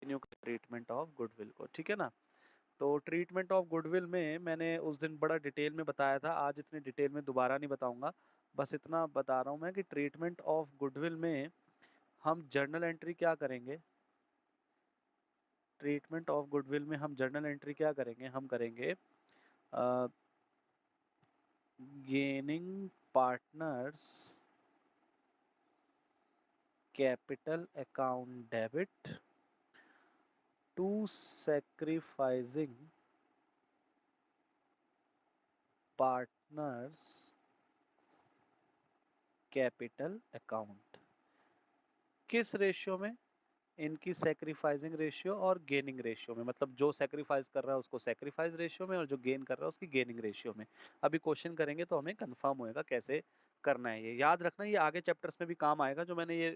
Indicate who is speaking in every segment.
Speaker 1: Continue treatment of goodwill को, ठीक है ना। तो ट्रीटमेंट ऑफ गुडविल में मैंने उस दिन बड़ा डिटेल में बताया था, आज इतनी डिटेल में दोबारा नहीं बताऊंगा, बस इतना बता रहा हूं मैं कि ट्रीटमेंट ऑफ गुडविल में हम जर्नल एंट्री क्या करेंगे। ट्रीटमेंट ऑफ गुडविल में हम जर्नल एंट्री क्या करेंगे, हम करेंगे gaining partners capital account debit to sacrificing partners capital account. किस रेशियो में? इनकी सैक्रिफाइसिंग रेशियो और गेनिंग रेशियो में, मतलब जो सैक्रिफाइस कर रहा है उसको सैक्रिफाइस रेशियो में और जो गेन कर रहा है उसकी गेनिंग रेशियो में। अभी क्वेश्चन करेंगे तो हमें कंफर्म होएगा कैसे करना है। ये याद रखना, ये आगे चैप्टर्स में भी काम आएगा जो मैंने ये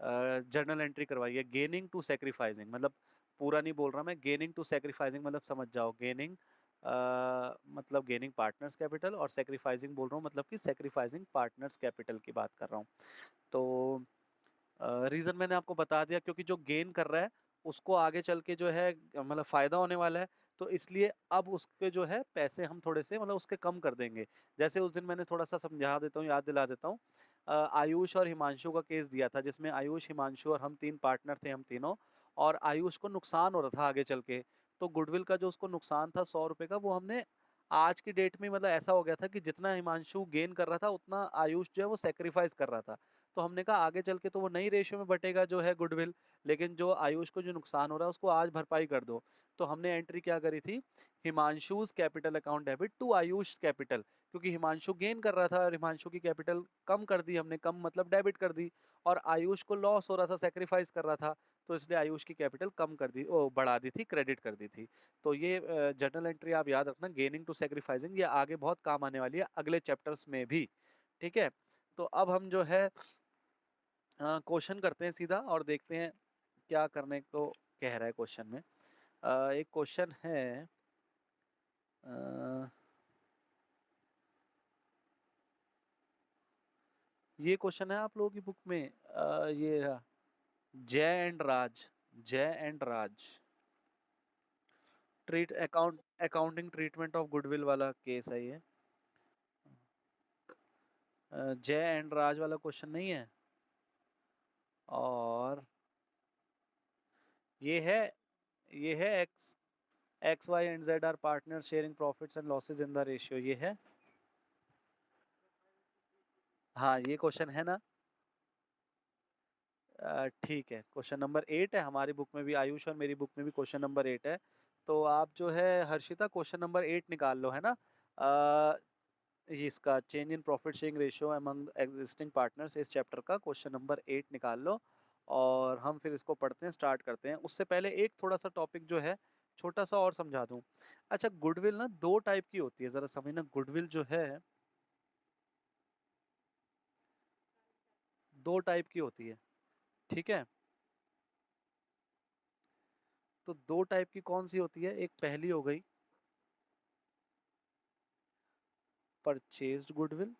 Speaker 1: जर्नल एंट्री करवाई है। गेनिंग टू सैक्रिफाइसिंग मतलब पूरा नहीं बोल रहा मैं, गेनिंग टू सैक्रिफाइसिंग मतलब समझ जाओ। गेनिंग मतलब गेनिंग पार्टनर्स कैपिटल, और सैक्रिफाइसिंग बोल रहा हूँ मतलब कि सैक्रिफाइसिंग पार्टनर्स कैपिटल की बात कर रहा हूँ। तो रीज़न मैंने आपको बता दिया, क्योंकि जो गेन कर रहा है उसको आगे चल के जो है मतलब फ़ायदा होने वाला है, तो इसलिए अब उसके जो है पैसे हम थोड़े से मतलब उसके कम कर देंगे। जैसे उस दिन मैंने थोड़ा सा समझा देता हूँ, याद दिला देता हूँ। आयुष और हिमांशु का केस दिया था, जिसमें आयुष, हिमांशु और हम 3 पार्टनर थे, हम तीनों। और आयुष को नुकसान हो रहा था आगे चल के, तो गुडविल का जो उसको नुकसान था 100 रुपये का, वो हमने आज की डेट में मतलब ऐसा हो गया था कि जितना हिमांशु गेन कर रहा था उतना आयुष जो है वो सैक्रिफाइस कर रहा था। तो हमने कहा आगे चल के तो वो नई रेशियो में बटेगा जो है गुडविल, लेकिन जो आयुष को जो नुकसान हो रहा है उसको आज भरपाई कर दो। तो हमने एंट्री क्या करी थी, Himanshu's capital account debit to Ayush capital, क्योंकि हिमांशु गेन कर रहा था और हिमांशु की कैपिटल कम कर दी हमने, कम मतलब डेबिट कर दी, और आयुष को लॉस हो रहा था, सेक्रीफाइस कर रहा था, तो इसलिए आयुष की कैपिटल कम कर दी, ओ बढ़ा दी थी, क्रेडिट कर दी थी। तो ये जर्नल एंट्री आप याद रखना, गेनिंग टू सेक्रीफाइसिंग, ये आगे बहुत काम आने वाली है अगले चैप्टर्स में भी, ठीक है। तो अब हम जो है क्वेश्चन करते हैं सीधा और देखते हैं क्या करने को कह रहा है क्वेश्चन में। एक क्वेश्चन है, ये क्वेश्चन है आप लोगों की बुक में, ये रहा, जय एंड राज, जय and Raj accounting treatment of goodwill वाला केस है ये। जय एंड राज वाला क्वेश्चन नहीं है, और ये है X Y and Z are partner sharing profits and losses in the ratio, ये है। हाँ ये क्वेश्चन है ना। ठीक है, क्वेश्चन नंबर 8 है हमारी बुक में भी, आयुष और मेरी बुक में भी क्वेश्चन नंबर 8 है। तो आप जो है हर्षिता क्वेश्चन नंबर 8 निकाल लो, है ना। इसका change in profit sharing ratio among existing partners, इस चैप्टर का क्वेश्चन नंबर 8 निकाल लो, और हम फिर इसको पढ़ते हैं, स्टार्ट करते हैं। उससे पहले एक थोड़ा सा टॉपिक जो है छोटा सा और समझा दूं। अच्छा, गुडविल ना 2 टाइप की होती है, जरा समझना। गुडविल जो है 2 टाइप की होती है, ठीक है। तो 2 टाइप की कौन सी होती है? एक पहली हो गई परचेज्ड गुडविल,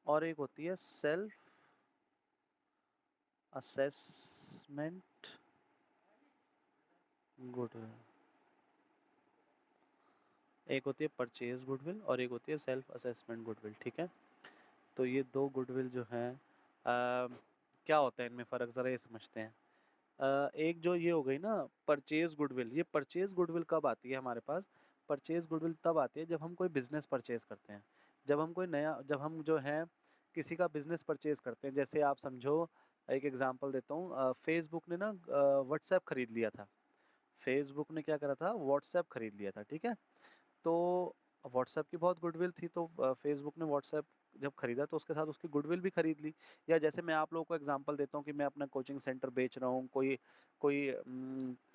Speaker 1: और एक होती है सेल्फ असेसमेंट गुडविल। एक होती है परचेज गुडविल और एक होती है सेल्फ असेसमेंट गुडविल, ठीक है। तो ये 2 गुडविल जो हैं, क्या होता है इनमें फ़र्क, ज़रा ये समझते हैं। एक जो ये हो गई ना परचेज गुडविल, ये परचेज गुडविल कब आती है हमारे पास? परचेज गुडविल तब आती है जब हम कोई बिजनेस परचेज करते हैं, जब हम जो है किसी का बिजनेस परचेज करते हैं। जैसे आप समझो, एक एग्जांपल देता हूँ, फेसबुक ने ना व्हाट्सएप खरीद लिया था। फेसबुक ने क्या करा था? व्हाट्सएप खरीद लिया था, ठीक है। तो व्हाट्सएप की बहुत गुडविल थी, तो फेसबुक ने व्हाट्सएप जब खरीदा तो उसके साथ उसकी गुडविल भी खरीद ली। या जैसे मैं आप लोगों को एग्जांपल देता हूँ कि मैं अपना कोचिंग सेंटर बेच रहा हूँ, कोई कोई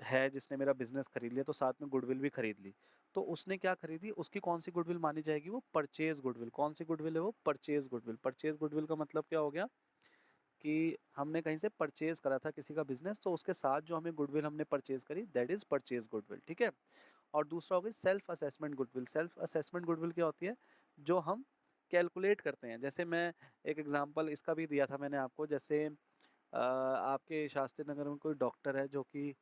Speaker 1: है जिसने मेरा बिजनेस खरीद लिया, तो साथ में गुडविल भी खरीद ली। तो उसने क्या खरीदी, उसकी कौन सी गुडविल मानी जाएगी? वो परचेज गुडविल। कौन सी गुडविल है वो? Purchase goodwill. परचेज गुडविल का मतलब क्या हो गया कि हमने कहीं से परचेज करा था किसी का बिजनेस, तो उसके साथ जो हमें गुडविल हमने परचेज करी, दैट इज परचेज गुडविल, ठीक है। और दूसरा हो गया self assessment goodwill. Self assessment goodwill क्या होती है? जो हम कैलकुलेट करते हैं। जैसे मैं एक एग्जांपल इसका भी दिया था मैंने आपको, जैसे आपके शास्त्री नगर में कोई डॉक्टर है जो कि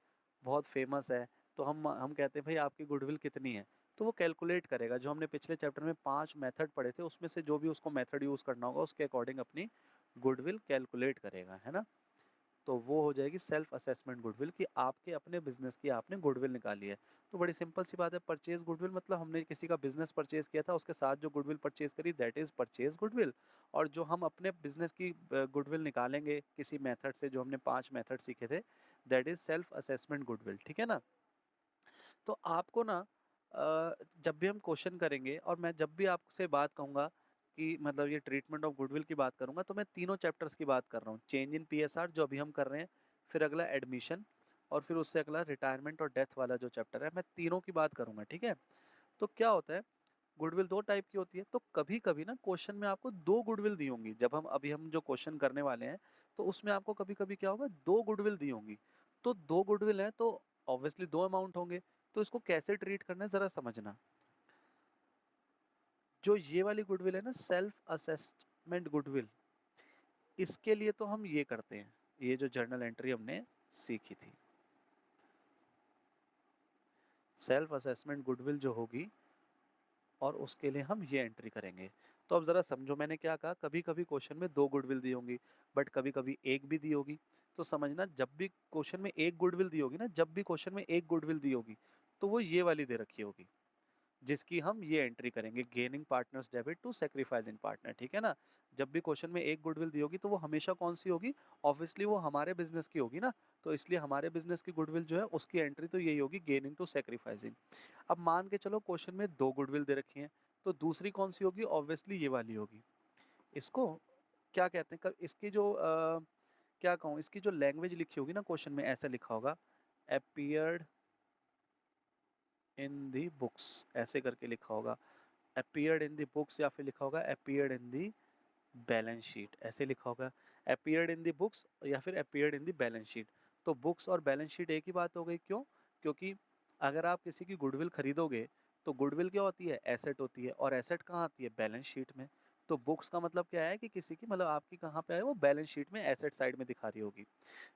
Speaker 1: बहुत फेमस है, तो हम कहते हैं भाई आपकी गुडविल कितनी है, तो वो कैलकुलेट करेगा। जो हमने पिछले चैप्टर में 5 मेथड पढ़े थे उसमें से जो भी उसको मेथड यूज़ करना होगा उसके अकॉर्डिंग अपनी गुडविल कैलकुलेट करेगा, है ना। तो वो हो जाएगी सेल्फ असेसमेंट गुडविल कि आपके अपने बिजनेस की आपने गुडविल निकाली है। तो बड़ी सिंपल सी बात है, परचेज गुडविल मतलब हमने किसी का बिजनेस परचेज किया था, उसके साथ जो गुडविल परचेज करी दैट इज परचेज गुडविल। और जो हम अपने बिजनेस की गुडविल निकालेंगे किसी मेथड से, जो हमने 5 मेथड सीखे थे, that is self assessment goodwill, ठीक है ना। तो आपको ना जब भी हम क्वेश्चन करेंगे और मैं जब भी आपसे बात कहूँगा कि मतलब ये ट्रीटमेंट ऑफ गुडविल की बात करूँगा, तो मैं तीनों चैप्टर्स की बात कर रहा हूँ। चेंज इन पीएसआर जो अभी हम कर रहे हैं, फिर अगला एडमिशन, और फिर उससे अगला रिटायरमेंट और डेथ वाला जो चैप्टर है, मैं तीनों की बात करूँगा, ठीक है। तो क्या होता है, गुडविल 2 टाइप की होती है। तो कभी-कभी ना क्वेश्चन में आपको 2 गुडविल दी होंगी। जब हम जो क्वेश्चन करने वाले हैं, तो उसमें आपको कभी-कभी क्या होगा, 2 गुडविल दी होंगी। तो 2 गुडविल हैं तो ऑब्वियसली 2 अमाउंट होंगे। तो इसको कैसे ट्रीट करना है ज़रा समझना। जो ये वाली गुडविल है ना, सेल्फ असेसमेंट गुडविल, इसके लिए तो हम ये करते हैं, ये जो जर्नल एंट्री हमने सीखी थी, सेल्फ असेसमेंट गुडविल जो होगी, और उसके लिए हम ये एंट्री करेंगे। तो अब ज़रा समझो मैंने क्या कहा, कभी-कभी क्वेश्चन में 2 गुडविल दी होंगी, बट कभी-कभी 1 भी दी होगी। तो समझना, जब भी क्वेश्चन में 1 गुडविल दी होगी ना, जब भी क्वेश्चन में 1 गुडविल दी होगी, तो वो ये वाली दे रखी होगी, जिसकी हम ये एंट्री करेंगे, gaining partners debit to sacrificing partner, ठीक है ना। जब भी क्वेश्चन में 1 गुडविल दी होगी तो वो हमेशा कौन सी होगी, ऑब्वियसली वो हमारे बिजनेस की होगी ना। तो इसलिए हमारे बिजनेस की गुडविल जो है उसकी एंट्री तो यही होगी, गेनिंग टू सैक्रिफाइसिंग। अब मान के चलो क्वेश्चन में 2 गुडविल दे रखी हैं, तो दूसरी कौन सी होगी, ऑब्वियसली ये वाली होगी। इसको क्या कहते हैं, इसकी जो क्या कहूँ, इसकी जो लैंग्वेज लिखी होगी ना क्वेश्चन में, ऐसा लिखा होगा, अपीयर्ड इन दी बुक्स, ऐसे करके लिखा होगा, अपीयर्ड इन दी बुक्स, या फिर लिखा होगा appeared in the balance sheet, ऐसे लिखा होगा, अपीयर्ड इन दी बुक्स या फिर appeared in the balance sheet. तो बुक्स और बैलेंस शीट एक ही बात हो गई, क्यों, क्योंकि अगर आप किसी की गुडविल खरीदोगे, तो गुडविल क्या होती है, एसेट होती है, और एसेट कहाँ आती है, बैलेंस शीट में। तो बुक्स का मतलब क्या है कि किसी की मतलब आपकी कहाँ पे है, वो बैलेंस शीट में एसेट साइड में दिखा रही होगी।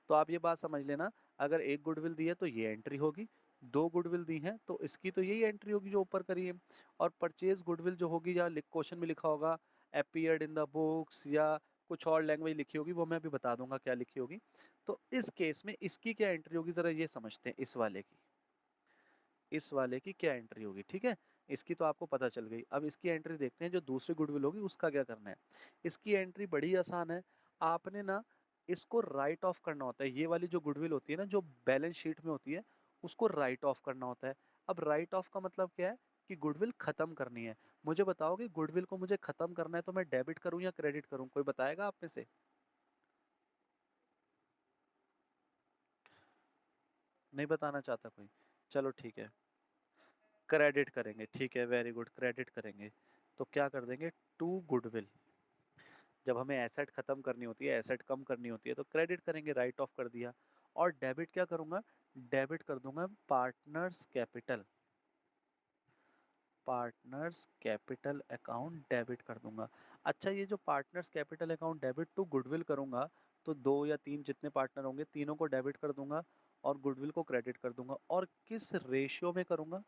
Speaker 1: तो आप ये बात समझ लेना, अगर 1 गुडविल दी है तो ये एंट्री होगी, 2 गुडविल दी हैं तो इसकी तो यही एंट्री होगी जो ऊपर करी है। और परचेज गुडविल जो होगी, या क्वेश्चन में लिखा होगा अपीयर्ड इन द बुक्स, या कुछ और लैंग्वेज लिखी होगी, वो मैं अभी बता दूंगा क्या लिखी होगी। तो इस केस में इसकी क्या एंट्री होगी, जरा ये समझते हैं, इस वाले की क्या एंट्री होगी, ठीक है। इसकी तो आपको पता चल गई। अब इसकी एंट्री देखते हैं, जो दूसरी गुडविल होगी उसका क्या करना है। इसकी एंट्री बड़ी आसान है, आपने ना इसको राइट ऑफ करना होता है। ये वाली जो गुडविल होती है ना, जो बैलेंस शीट में होती है, उसको राइट ऑफ करना होता है। अब राइट ऑफ का मतलब क्या है, कि गुडविल खत्म करनी है। मुझे बताओ कि गुडविल को मुझे खत्म करना है तो मैं डेबिट करूं या क्रेडिट करूं, कोई बताएगा आप में से। नहीं बताना चाहता कोई, चलो ठीक है, क्रेडिट करेंगे, ठीक है, वेरी गुड, क्रेडिट करेंगे। तो क्या कर देंगे, टू गुडविल, जब हमें एसेट खत्म करनी होती है, एसेट कम करनी होती है, तो क्रेडिट करेंगे, राइट ऑफ कर दिया। और डेबिट क्या करूंगा, डेबिट कर दूंगा partners capital, partners capital account debit कर दूंगा। अच्छा, ये जो partners capital account debit to goodwill करूंगा, तो 2 या 3 जितने पार्टनर होंगे तीनों को डेबिट कर दूंगा, और गुडविल को क्रेडिट कर दूंगा। और किस रेशियो में करूंगा,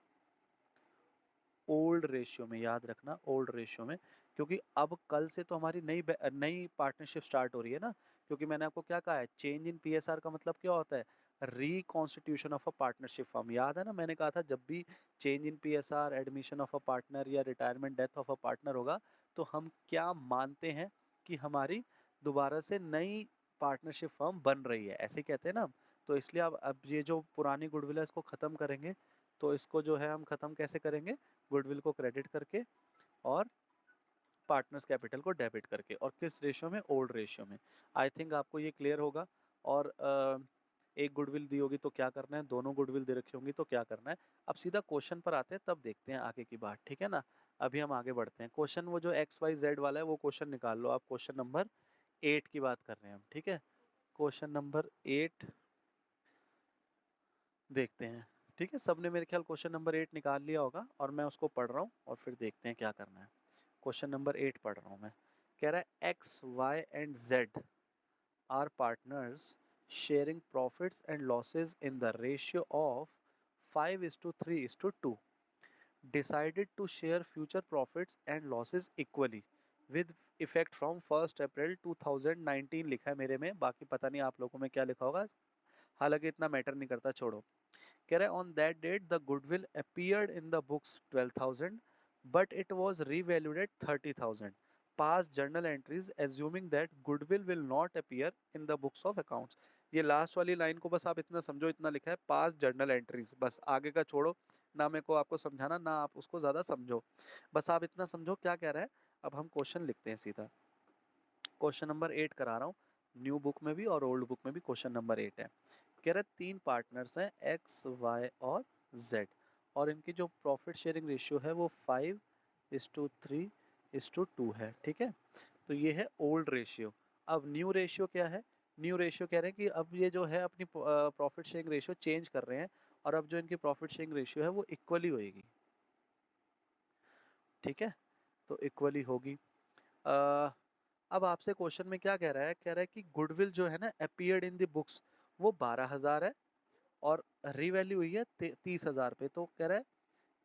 Speaker 1: ओल्ड रेशियो में, याद रखना ओल्ड रेशियो में। क्योंकि अब कल से तो हमारी नई पार्टनरशिप स्टार्ट हो रही है ना। क्योंकि मैंने आपको क्या कहा है, चेंज इन पीएसआर का मतलब क्या होता है, reconstitution of a partnership firm. याद है ना, मैंने कहा था जब भी change in PSR, admission of a partner या retirement death of a partner होगा, तो हम क्या मानते हैं कि हमारी दोबारा से नई पार्टनरशिप फर्म बन रही है, ऐसे कहते हैं ना हम। तो इसलिए अब ये जो पुरानी गुडविल है इसको ख़त्म करेंगे। तो इसको जो है हम ख़त्म कैसे करेंगे, गुडविल को क्रेडिट करके, और पार्टनर्स कैपिटल को डेबिट करके, और किस रेशियो में, ओल्ड रेशियो में। आई थिंक आपको ये क्लियर होगा। और एक गुडविल दी होगी तो क्या करना है, दोनों गुडविल दे रखी होंगी तो क्या करना है। अब सीधा क्वेश्चन पर आते हैं, तब देखते हैं आगे की बात, ठीक है ना। अभी हम आगे बढ़ते हैं। क्वेश्चन वो जो XYZ वाला है वो क्वेश्चन निकाल लो आप, क्वेश्चन नंबर 8 की बात कर रहे हैं हम, ठीक है। क्वेश्चन नंबर 8 देखते हैं, ठीक है। सबने मेरे ख्याल क्वेश्चन नंबर 8 निकाल लिया होगा, और मैं उसको पढ़ रहा हूँ और फिर देखते हैं क्या करना है। क्वेश्चन नंबर 8 पढ़ रहा हूँ मैं। कह रहा है X, Y and Z are partners sharing profits and losses in the ratio of 5:3:2, decided to share future profits and losses equally with effect from 1st April 2019 लिखा है मेरे में, बाकी पता नहीं आप लोगों में क्या लिखा होगा, हालांकि इतना मैटर नहीं करता, छोड़ो। कह रहे on that date the goodwill appeared in the books 12,000 but it was revalued at 30,000. Pass journal entries assuming that goodwill will not appear in the books of accounts. ये लास्ट वाली लाइन को बस आप इतना समझो, इतना लिखा है पास जर्नल एंट्रीज, बस आगे का छोड़ो, ना मेरे को आपको समझाना ना आप उसको ज़्यादा समझो, बस आप इतना समझो क्या कह रहा है. अब हम क्वेश्चन लिखते हैं सीधा. क्वेश्चन नंबर 8 करा रहा हूँ, न्यू बुक में भी और ओल्ड बुक में भी क्वेश्चन नंबर 8 है. कह रहा है 3 पार्टनर्स हैं एक्स वाई और जेड, और इनकी जो प्रॉफिट शेयरिंग रेशियो है वो 5:3:2 है. ठीक है, तो ये है ओल्ड रेशियो. अब न्यू रेशियो क्या है? न्यू रेशियो कह रहे हैं कि अब ये जो है अपनी प्रॉफिट शेयरिंग रेशियो चेंज कर रहे हैं, और अब जो इनकी प्रॉफिट शेयरिंग रेशियो है वो इक्वली होएगी. ठीक है, तो इक्वली होगी. अब आपसे क्वेश्चन में क्या कह रहा है? कह रहा है कि गुडविल जो है ना अपीयर्ड इन द बुक्स वो 12,000 है और रीवैल्यू हुई है 30,000 पे. तो कह रहा है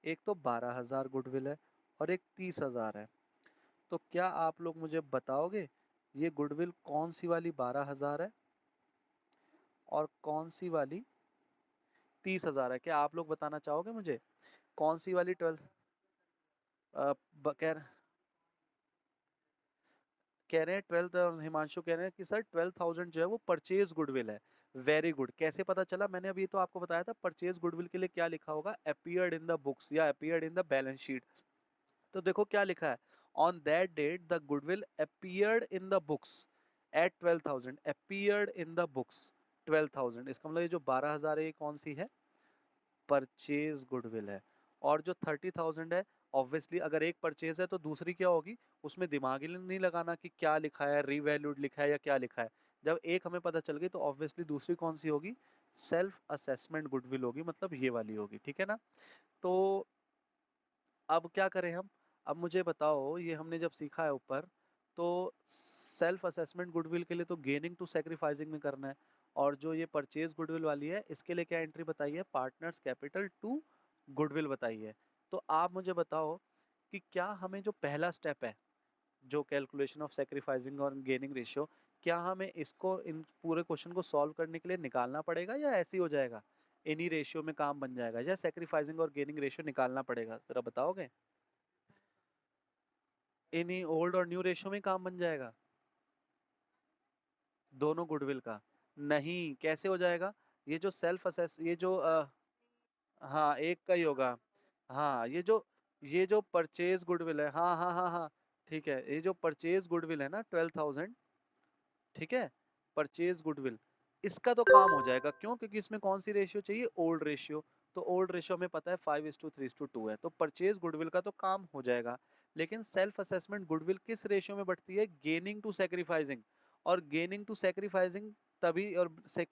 Speaker 1: एक तो 12,000 गुडविल है और एक 30,000 है. तो क्या आप लोग मुझे बताओगे ये गुडविल कौन सी वाली 12,000 है और कौन सी वाली 30,000 है? क्या आप लोग बताना चाहोगे मुझे कौन सी वाली 12? कह रहे हैं 12, हिमांशु कह रहे हैं कि सर 12,000 जो है वो परचेज गुडविल है. Very good. कैसे पता चला? मैंने अभी तो आपको बताया था परचेज गुडविल के लिए क्या लिखा होगा, अपीयर्ड इन द बुक्स या appeared in the balance sheet. तो देखो क्या लिखा है, on that date the goodwill appeared in the books at 12,000. Appeared in the books 12,000, इसका मतलब ये जो 12,000 है ये कौन सी है? परचेज गुडविल है. और जो 30,000 है, ऑब्वियसली अगर एक परचेज है तो दूसरी क्या होगी, उसमें दिमाग ही नहीं लगाना कि क्या लिखा है, रीवैल्यूड लिखा है या क्या लिखा है. जब एक हमें पता चल गई तो ऑब्वियसली दूसरी कौन सी होगी? सेल्फ असेसमेंट गुडविल होगी, मतलब ये वाली होगी. ठीक है ना? तो अब क्या करें हम? अब मुझे बताओ, ये हमने जब सीखा है ऊपर, तो सेल्फ असेसमेंट गुडविल के लिए तो गेनिंग टू सेक्रीफाइसिंग में करना है, और जो ये परचेज गुडविल वाली है इसके लिए क्या एंट्री बताई है? पार्टनर्स कैपिटल टू गुडविल बताई है. तो आप मुझे बताओ कि क्या हमें जो पहला स्टेप है, जो कैलकुलेशन ऑफ सेक्रीफाइसिंग और गेनिंग रेशियो, क्या हमें इसको इन पूरे क्वेश्चन को सॉल्व करने के लिए निकालना पड़ेगा या ऐसे ही हो जाएगा, इन्हीं रेशियो में काम बन जाएगा, या सेक्रीफाइसिंग और गेनिंग रेशियो निकालना पड़ेगा? जरा बताओगे? इन्हीं ओल्ड और न्यू रेशियो में काम बन जाएगा दोनों गुडविल का? नहीं, कैसे हो जाएगा? ये जो सेल्फ असेस, ये जो हाँ एक का ही होगा. हाँ, ये जो परचेज गुडविल है, हाँ हाँ हाँ हाँ, ठीक है, ये जो परचेज गुडविल है ना 12,000, ठीक है, परचेज गुडविल, इसका तो काम हो जाएगा. क्यों? क्योंकि इसमें कौन सी रेशियो चाहिए? Old ratio. तो ओल्ड रेशियो हमें पता है 5:3:2 है, तो परचेज गुडविल का तो काम हो जाएगा. लेकिन सेल्फ असेसमेंट गुडविल किस रेशियो में बढ़ती है? Gaining to sacrificing. और गेनिंग टू सेक्रीफाइसिंग तभी, और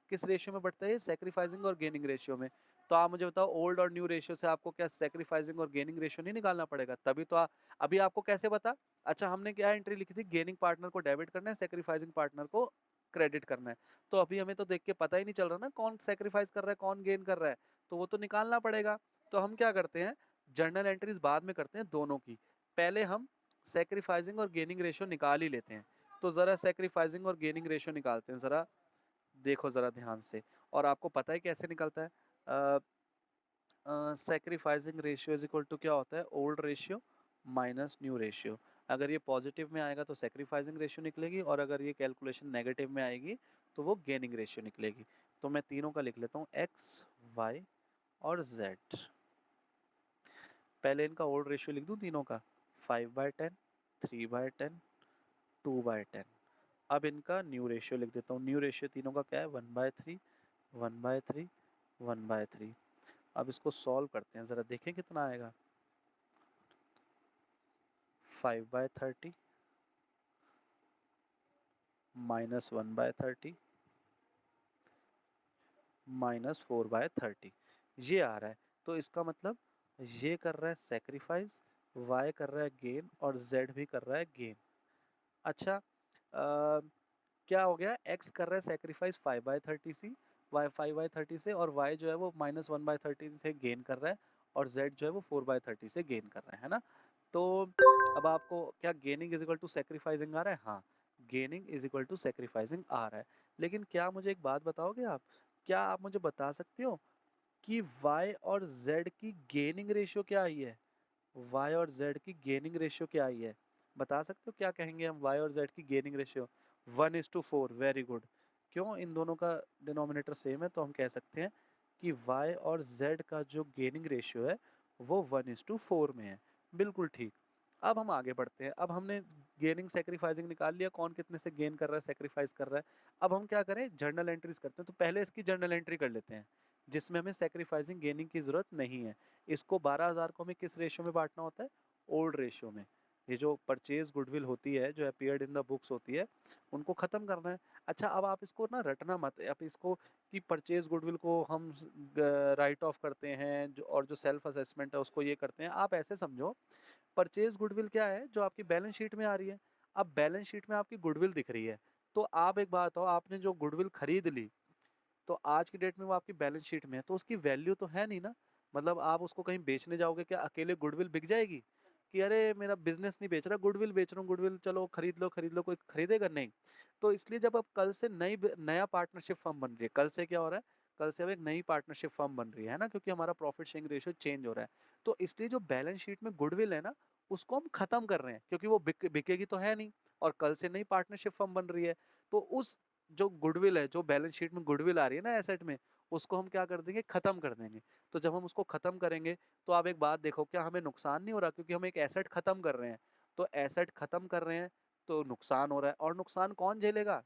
Speaker 1: किस रेशियो में बढ़ता है? सेक्रीफाइसिंग और गेनिंग रेशियो में. तो आप मुझे बताओ, ओल्ड और न्यू रेशियो से आपको क्या सेक्रीफाइसिंग और गेनिंग रेशियो नहीं निकालना पड़ेगा? तभी तो अभी आपको कैसे पता? अच्छा, हमने क्या एंट्री लिखी थी? गेनिंग पार्टनर को डेबिट करना है, सेक्रीफाइसिंग पार्टनर को क्रेडिट करना है. तो अभी हमें तो देख के पता ही नहीं चल रहा ना कौन सेक्रीफाइस कर रहा है कौन गेन कर रहा है, तो वो तो निकालना पड़ेगा. तो हम क्या करते हैं, जर्नल एंट्रीज बाद में करते हैं दोनों की, पहले हम सेक्रीफाइसिंग और गेनिंग रेशियो निकाल ही लेते हैं. तो जरा सेक्रीफाइसिंग और गेनिंग रेशियो निकालते हैं, जरा देखो जरा ध्यान से. और आपको पता है कैसे निकलता है? Sacrificing ratio is equal to क्या होता है? Old ratio minus new ratio. अगर ये पॉजिटिव में आएगा तो सेक्रीफाइसिंग रेशियो निकलेगी, और अगर ये कैलकुलेशन नेगेटिव में आएगी तो वो गेनिंग रेशियो निकलेगी. तो मैं तीनों का लिख लेता हूँ, एक्स वाई और जेड. पहले इनका ओल्ड रेशियो लिख दूँ तीनों का, 5/10, 3/10, 2/10. अब इनका न्यू रेशियो लिख देता हूँ. न्यू रेशियो तीनों का क्या है? 1/3, 1/3, 1/3. अब इसको सॉल्व करते हैं, ज़रा देखें कितना आएगा. 5/30 माइनस 1/30 माइनस 4/30, ये आ रहा है. तो इसका मतलब ये कर रहा है सेक्रीफाइस, वाई कर रहा है गेन, और जेड भी कर रहा है गेन. अच्छा, क्या हो गया, x कर रहा है सेक्रीफाइस 5/30 से, y 5/30 से, और y जो है वो -1/30 से गेन कर रहा है, और z जो है वो 4/30 से गेन कर रहा है ना। तो अब आपको क्या gaining is equal to sacrificing आ रहा है? हाँ, gaining is equal to sacrificing आ रहा है। लेकिन क्या मुझे एक बात बताओगे आप, क्या आप मुझे बता सकते हो कि y और z की गेनिंग रेशियो क्या आई है? y और z की गेनिंग रेशियो क्या आई है? बता सकते हो क्या कहेंगे हम y और z की गेनिंग रेशियो? 1:4। Very good. क्यों? इन दोनों का डिनोमिनेटर सेम है, तो हम कह सकते हैं कि y और z का जो गेनिंग रेशियो है वो 1:4 में है। बिल्कुल ठीक। अब हम आगे बढ़ते हैं। अब हमने गेनिंग सेक्रीफाइसिंग निकाल लिया, कौन कितने से गेन कर रहा है, सेक्रीफाइस कर रहा है। अब हम क्या करें, जर्नल एंट्रीज करते हैं। तो पहले इसकी जर्नल एंट्री कर लेते हैं जिसमें हमें सेक्रीफाइसिंग गेनिंग की जरूरत नहीं है। इसको 12,000 को हमें किस रेशियो में बांटना होता है? ओल्ड रेशियो में। ये जो परचेज गुडविल होती है, जो अपीयर्ड इन द बुक्स होती है, उनको खत्म करना है। अच्छा, अब आप इसको ना रटना मत, आप इसको कि परचेज गुडविल को हम राइट ऑफ करते हैं जो, और जो सेल्फ असेसमेंट है उसको ये करते हैं। आप ऐसे समझो, परचेज गुडविल क्या है? जो आपकी बैलेंस शीट में आ रही है। अब बैलेंस शीट में आपकी गुडविल दिख रही है, तो आप एक बात हो, आपने जो गुडविल खरीद ली, तो आज की डेट में वो आपकी बैलेंस शीट में है, तो उसकी वैल्यू तो है नहीं ना। मतलब आप उसको कहीं बेचने जाओगे, क्या अकेले गुडविल बिक जाएगी कि अरे मेरा बिजनेस नहीं बेच रहा, गुडविल बेच रहा हूँ, गुडविल चलो खरीद लो, कोई खरीदेगा नहीं। तो इसलिए जब अब कल से नया पार्टनरशिप फर्म बन रही है, कल से क्या हो रहा है, कल से अब एक नई पार्टनरशिप फर्म बन रही है ना, क्योंकि हमारा प्रॉफिट शेयरिंग रेशियो चेंज हो रहा है। तो इसलिए जो बैलेंस शीट में गुडविल है ना, उसको हम खत्म कर रहे हैं, क्योंकि वो बिकेगी तो है नहीं, और कल से नई पार्टनरशिप फर्म बन रही है। तो उस जो गुडविल है, जो बैलेंस शीट में गुडविल आ रही है ना एसेट में, उसको हम क्या कर देंगे, खत्म कर देंगे। तो जब हम उसको खत्म करेंगे, तो आप एक बात देखो, क्या हमें नुकसान नहीं हो रहा? क्योंकि हम एक एसेट खत्म कर रहे हैं। तो एसेट खत्म कर रहे हैं तो नुकसान हो रहा है, और नुकसान कौन झेलेगा?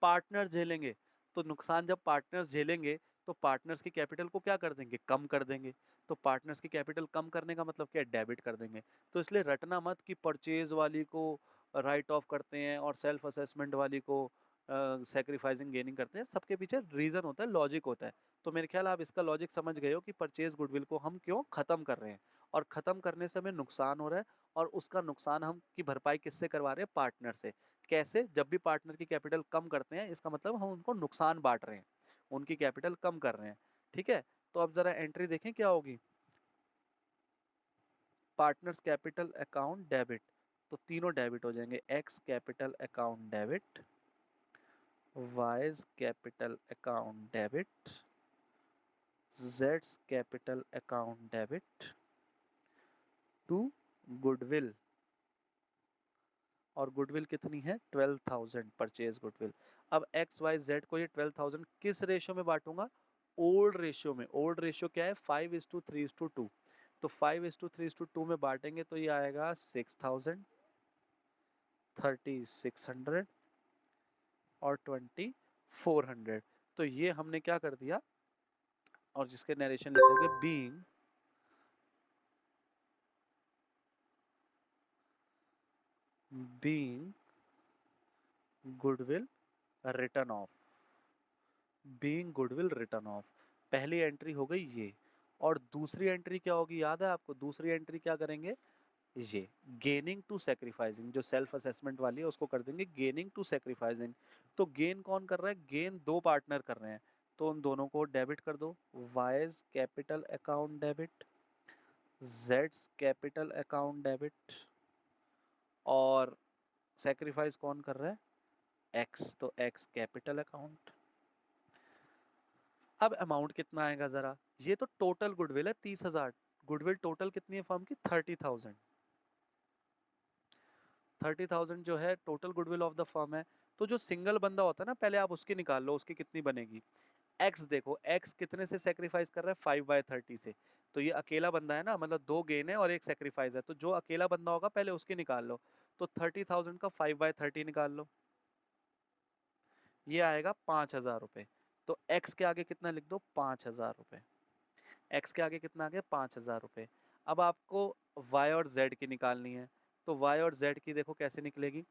Speaker 1: पार्टनर्स झेलेंगे। तो नुकसान जब पार्टनर्स झेलेंगे, तो पार्टनर्स की कैपिटल को क्या कर देंगे, कम कर देंगे। तो पार्टनर्स की कैपिटल कम करने का मतलब क्या है, डेबिट कर देंगे। तो इसलिए रटना मत कि परचेज वाली को राइट ऑफ करते हैं और सेल्फ असेसमेंट वाली को सेक्रीफाइसिंग गेनिंग करते हैं। सबके पीछे रीजन होता है, लॉजिक होता है। तो मेरे ख्याल आप इसका लॉजिक समझ गए हो कि परचेज गुडविल को हम क्यों खत्म कर रहे हैं, और खत्म करने से हमें नुकसान हो रहा है, और उसका नुकसान हम की भरपाई किससे करवा रहे हैं? पार्टनर से। कैसे? जब भी पार्टनर की कैपिटल कम करते हैं, इसका मतलब हम उनको नुकसान बांट रहे हैं, उनकी कैपिटल कम कर रहे हैं। ठीक है, तो अब जरा एंट्री देखें क्या होगी। पार्टनर्स कैपिटल अकाउंट डेबिट, तो तीनों डेबिट हो जाएंगे। X capital account debit, Y's capital account debit, जेड्स capital account debit to goodwill. और गुडविल कितनी है? 12,000 परचेज गुडविल। अब एक्स वाई जेड को ये 12,000 किस रेशियो में बांटूंगा? ओल्ड रेशियो में। ओल्ड रेशियो क्या है? 5:3:2। तो 5:3:2 में बांटेंगे तो ये आएगा 6,000, 3,600 और 2,400। तो ये हमने क्या कर दिया, और जिसके नरेशन लिखोगे, being goodwill return of, being goodwill return of. पहली एंट्री हो गई ये, और दूसरी एंट्री क्या होगी, याद है आपको? दूसरी एंट्री क्या करेंगे, ये गेनिंग टू सेक्रीफाइसिंग, जो सेल्फ असेसमेंट वाली है उसको कर देंगे गेनिंग टू सेक्रीफाइसिंग। तो गेन कौन कर रहा है? गेन दो पार्टनर कर रहे हैं, तो उन दोनों को डेबिट कर दो। वाइज कैपिटल अकाउंट डेबिट, जेड्स कैपिटल अकाउंट डेबिट, और सेक्रीफाइस कौन कर रहा है? एक्स, तो एक्स कैपिटल अकाउंट। अब अमाउंट कितना आएगा जरा, ये तो टोटल गुडविल है 30,000। गुडविल टोटल कितनी है फर्म की? 30,000। 30,000 जो है total goodwill of the firm है। तो जो सिंगल बंदा होता है ना, पहले आप उसकी निकाल लो, उसकी कितनी बनेगी। एक्स देखो, एक्स कितने से सेक्रीफाइस कर रहा है? 5/30 से। तो ये अकेला बंदा है ना, मतलब दो गेन है और एक सेक्रीफाइस है, तो जो अकेला बंदा होगा पहले उसकी निकाल लो। तो 30,000 का 5/30 निकाल लो, ये आएगा 5,000 रुपये। तो एक्स के आगे कितना लिख दो? 5,000 रुपये। एक्स के आगे कितना आ गया? 5,000 रुपये। अब आपको वाई और जेड की निकालनी है, तो वाई और जेड की देखो कैसे निकलेगी।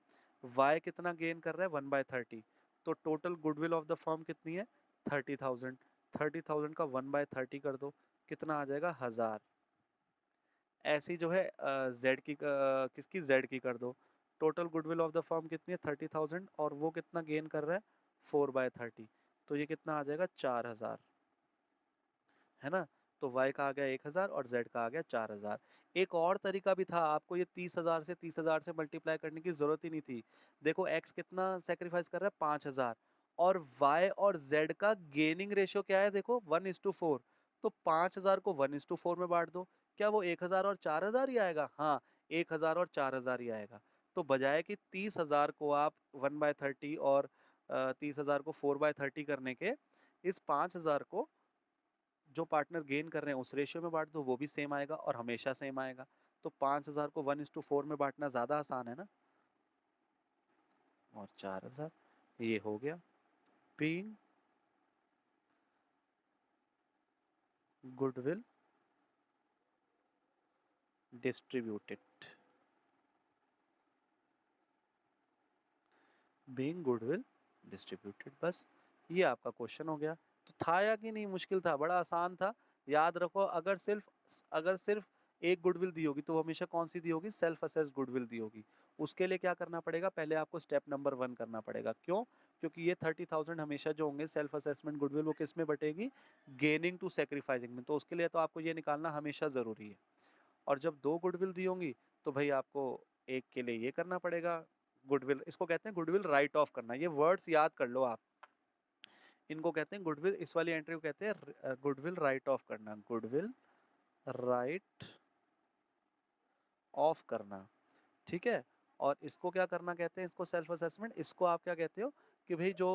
Speaker 1: वाई कितना गेन कर रहा है? 1/30। तो total goodwill of the firm कितनी है? 30,000। 30,000 का 1/30 कर दो, कितना आ जाएगा? 1,000। ऐसी जो है जेड की किसकी? जेड की कर दो। Total goodwill of the firm कितनी है 30,000 और वो कितना गेन कर रहा है 4/30, तो ये कितना आ जाएगा 4,000, है ना। तो y का आ गया 1,000 और z का आ गया 4,000। एक और तरीका भी था, आपको ये 30,000 से मल्टीप्लाई करने की जरूरत ही नहीं थी। देखो x कितना सेक्रीफाइस कर रहा है 5,000 और y और z का गेनिंग रेशियो क्या है, देखो 1:4, तो 5,000 को 1:4 में बांट दो, क्या वो 1,000 और 4,000 ही आएगा, हाँ 1,000 और 4,000 ही आएगा। तो बजाय कि 30,000 को आप 1/30 और 30,000 को 4/30 करने के, इस 5,000 को जो पार्टनर गेन कर रहे हैं उस रेशियो में बांट दो, वो भी सेम आएगा और हमेशा सेम आएगा। तो 5,000 को 1:4 में बांटना ज्यादा आसान है ना। और 4,000 ये हो गया। Being goodwill distributed, being goodwill distributed, बस ये आपका क्वेश्चन हो गया। तो था या कि नहीं, मुश्किल था, बड़ा आसान था। याद रखो, अगर सिर्फ एक गुडविल दी होगी तो हमेशा कौन सी दी होगी, सेल्फ असेस गुडविल दी होगी। उसके लिए क्या करना पड़ेगा, पहले आपको स्टेप नंबर 1 करना पड़ेगा। क्यों? क्योंकि ये 30,000 हमेशा जो होंगे सेल्फ असेसमेंट गुडविल, वो किस में बटेगी, गेनिंग टू सेक्रीफाइसिंग में। तो उसके लिए तो आपको ये निकालना हमेशा ज़रूरी है। और जब 2 गुडविल दी होंगी तो भाई आपको एक के लिए ये करना पड़ेगा, गुडविल, इसको कहते हैं गुडविल राइट ऑफ करना। ये वर्ड्स याद कर लो आप, इनको कहते हैं गुडविल, इस वाली एंट्री को कहते हैं गुडविल राइट ऑफ करना, गुडविल राइट ऑफ करना, ठीक है। और इसको क्या करना कहते हैं, इसको सेल्फ असेसमेंट, इसको आप क्या कहते हो कि भाई जो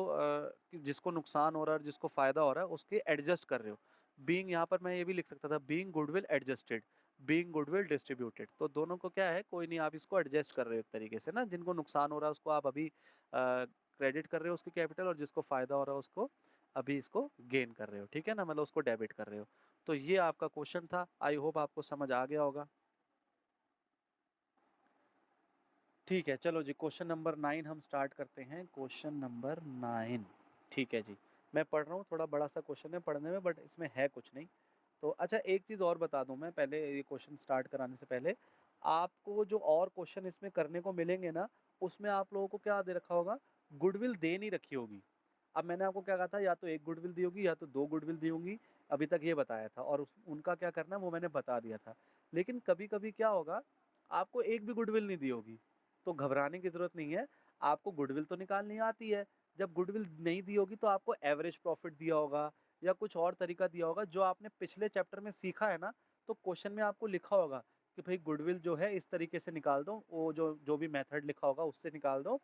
Speaker 1: जिसको नुकसान हो रहा है और जिसको फायदा हो रहा है उसके एडजस्ट कर रहे हो। बीइंग, यहाँ पर मैं ये भी लिख सकता था, being goodwill adjusted, being goodwill distributed, तो दोनों को क्या है, कोई नहीं, आप इसको एडजस्ट कर रहे हो एक तरीके से ना। जिनको नुकसान हो रहा है उसको आप अभी क्रेडिट कर रहे हो उसकी कैपिटल, और जिसको फायदा हो रहा है उसको अभी इसको गेन कर रहे हो, ठीक है ना, मतलब उसको डेबिट कर रहे हो। तो ये आपका क्वेश्चन था, आई होप आपको समझ आ गया होगा। ठीक है, चलो जी, क्वेश्चन नंबर 9 हम स्टार्ट करते हैं। क्वेश्चन नंबर 9, ठीक है जी। मैं पढ़ रहा हूँ, थोड़ा बड़ा सा क्वेश्चन है पढ़ने में, बट इसमें है कुछ नहीं। तो अच्छा, एक चीज़ और बता दूं मैं पहले, ये क्वेश्चन स्टार्ट कराने से पहले, आपको जो और क्वेश्चन इसमें करने को मिलेंगे ना, उसमें आप लोगों को क्या दे रखा होगा, गुडविल दे नहीं रखी होगी। अब मैंने आपको क्या कहा था, या तो एक गुडविल दी होगी या तो 2 गुडविल दी होंगी, अभी तक ये बताया था, और उनका क्या करना है वो मैंने बता दिया था। लेकिन कभी कभी क्या होगा, आपको एक भी गुडविल नहीं दी होगी, तो घबराने की ज़रूरत नहीं है। आपको गुडविल तो निकालनी आती है। जब गुडविल नहीं दी होगी तो आपको एवरेज प्रॉफिट दिया होगा या कुछ और तरीका दिया होगा जो आपने पिछले चैप्टर में सीखा है ना। तो क्वेश्चन में आपको लिखा होगा कि भाई गुडविल जो है इस तरीके से निकाल दो, वो जो जो भी मेथड लिखा होगा उससे निकाल दो,